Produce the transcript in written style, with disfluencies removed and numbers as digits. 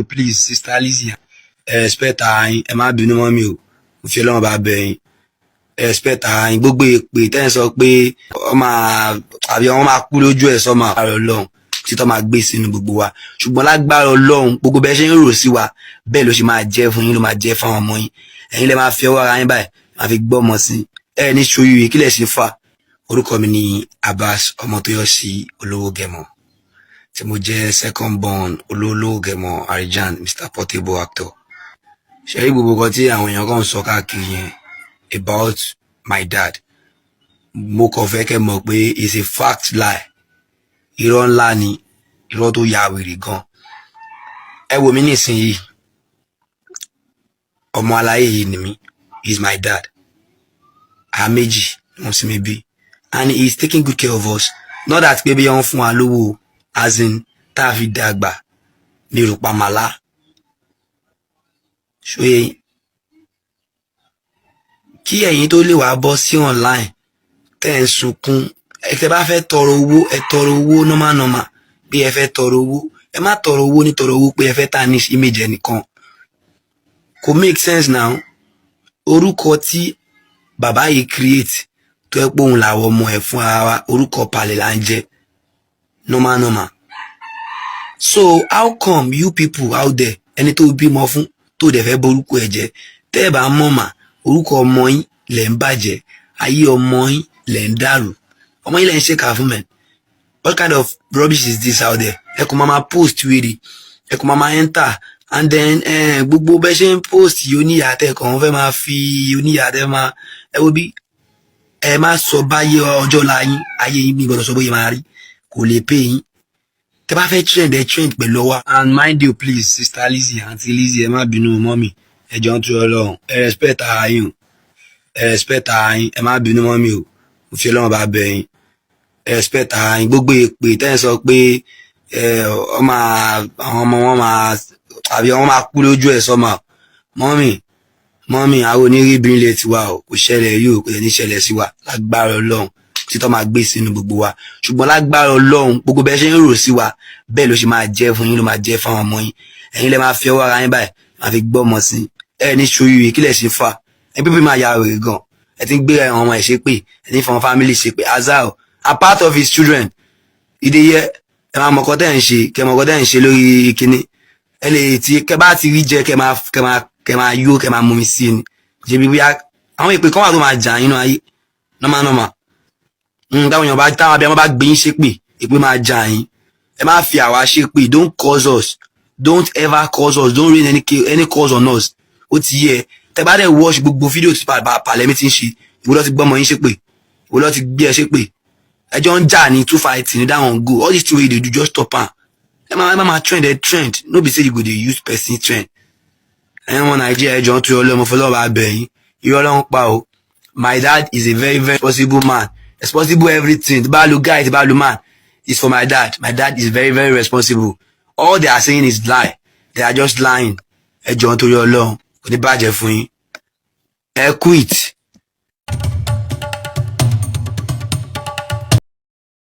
Please, Sister Lizzy, respect her yín, ẹ má bínú mọ́ mi o. Mo fi Ọlọ́run bá bẹ̀ yín. Respect her yín, gbogbo èpè tẹ́ ń sọ pé wọ́n máa kú lójú ẹ̀ sọ́mà Ọlọ́run tí tó máa gbé sínú gbogbo wa. Ṣùgbọ́n lágbára Ọlọ́run, gbogbo bẹ́ẹ̀ ṣe ń rò sí wa, bẹ́ẹ̀ ló ṣe máa jẹ́ fún yín, ló máa jẹ́ fáwọn ọmọ yín. Ẹ̀yin lẹ máa fi ọwọ́ ara yín báyìí, máa fi gbọ́ ọmọ sí. Ẹ ní ṣoríire, kí lẹ ṣe fà? Orúkọ mi ni Abass, ọmọ tó yọ sí olówó gẹ̀mọ́. Tí mo jẹ́ second born olówó gẹ̀mọ́ Harejan, Mr. Portable actor. Ṣé rí gbogbo nǹkan tí àwọn èèyàn kan sọ káàkiri yẹn about my dad? Mo kàn fẹ́ kẹ́ mọ̀ pé it's a fact lie. Irọ́ ńlá ni, irọ́ tó ya wèrè gan. Ẹ wò mí nísìnyí, ọmọ aláyé yìí ni mí, he's my dad. Méjì wọ́n sì mi bí, and he's taking good care of us. Not that pé bí wọ́n fún wa lówó, as in tá a fi dàgbà ní rúpa màlá. Ṣé kí ẹ̀yin tó lè wá bọ́ sí online tẹ́ ń sunkún, tẹ́ bá fẹ́ tọrọ owó, ẹ tọrọ owó normal bí ẹ fẹ́ tọrọ owó. Ẹ má tọrọ owó ní tọrọ owó pé ẹ fẹ́ tarnish image ẹnìkan. Kò make sense now. Orúkọ tí bàbá yìí create tó ẹ pé òun làwọn ọmọ ẹ̀ fún ara wa, orúkọ palẹ̀ là ń jẹ́ normal. So how come you people out there, ẹni tó bímọ fún tó dẹ̀ fẹ́ borúkọ ẹ̀ jẹ́, tẹ́ ẹ bá mọ̀ mà orúkọ ọmọ yín lẹ̀ ń bàjẹ́, ayé ọmọ yín lẹ̀ ń dàrú, ọmọ yín lẹ̀ ń ṣèkà fún mẹ́. What kind of rubbish is this out there? Ẹ kò máa post wèrè, ẹ kò máa enter, and then gbogbo bẹ́ ṣe ń post oníyà tẹ́ kàn fẹ́ máa fi oníyà tẹ́ máa, ẹ wo bí ẹ má sọ báyé ọjọ́ la yín, ayé yín bí gbọdọ̀ sọ bóyá máa rí, kò lè pay yín. Tẹ́ bá fẹ́ trend, ẹ trend pẹ̀lú ọwá. And mind you please, Sister Lizzy, Aunty Lizzy, ẹ má bínú mọ́ mi, ẹ jọ̀ọ́ nítorí Ọlọ́run, ẹ respect ara yín o, ẹ respect ara yín, ẹ má bínú mọ́ mi o. Mo fi Ọlọ́run bá bẹ̀ yín. Ẹ respect ara yín, gbogbo èpè tẹ́ ń sọ pé àwọn ọmọ wọn máa kú lójú ẹ̀ sọ́mà. Mọ́mì, àwọn onírìbí ilé tiwa o, kò ṣẹlẹ̀ yìí o, kò ní ṣẹlẹ̀ sí wa lágbára Ọlọ́run tí tó máa gbé sínú gbogbo wa. Ṣùgbọ́n lágbára Ọlọ́run, gbogbo bẹ́ẹ̀ ṣe ń rò sí wa, bẹ́ẹ̀ ló ṣe máa jẹ́ fún yín, ló máa jẹ́ fáwọn ọmọ yín. Ẹ̀yin lẹ máa fi ọwọ́ ara yín báyìí, máa fi gbọ́ ọmọ sí. Ẹ ní ṣoríire, kí lẹ ṣe fà? Ẹ pípé máa ya wèrè gan. Ẹ ti ń gbé àwọn ọmọ ẹ̀ ṣépè, ẹ ti ń fọn family ṣépè. Azal, a part of his children. Ìdíyẹ, ẹ máa mọ̀kọ́ tẹ́ ń ṣe, kẹ mọ̀kọ́ tẹ́ ń ṣe lórí kíní. Ẹ lè ti, kẹ bá ti rí jẹ, kẹ máa yó, kẹ máa mú mi sí ni. Ṣé bí àwọn ìpè kan wà tó máa jà nínú ayé normal. Táwọn abiyamọ bá gbé yín ṣépè, ìpè máa jà yín. Ẹ má fi àwa ṣépè, don't cause us, don't ever cause us, don't rain any cause on us. Ó ti yẹ, tẹ bá dẹ̀ watch gbogbo fídíò tí Pàlẹ́mí ti ń ṣe, ìwọ ló ti gbọ́mọ yín ṣépè, ìwọ ló ti gbé ẹ ṣépè. Ẹjọ́ ń jà ní 2 fighting, that one go. All this thing wey you dey do, just stop am. Ẹ má trend. No be say you go dey use person trend. Ẹ̀yin ọmọ Nàìjíríà, ẹjọ́ ń tu Ọlọ́run fún Ọlọ́run bá bẹ̀ yín. Irọ́ ló ń pa o. My dad is a very responsible man. Responsible everything. Tí bá lu guy, tí bá lu man, is for my dad. My dad is very responsible. All they are saying is lie. They are just lying. Ẹjọ́ ń torí Ọlọ́run, kò ní bàjẹ́ fún yín. Ẹ quit.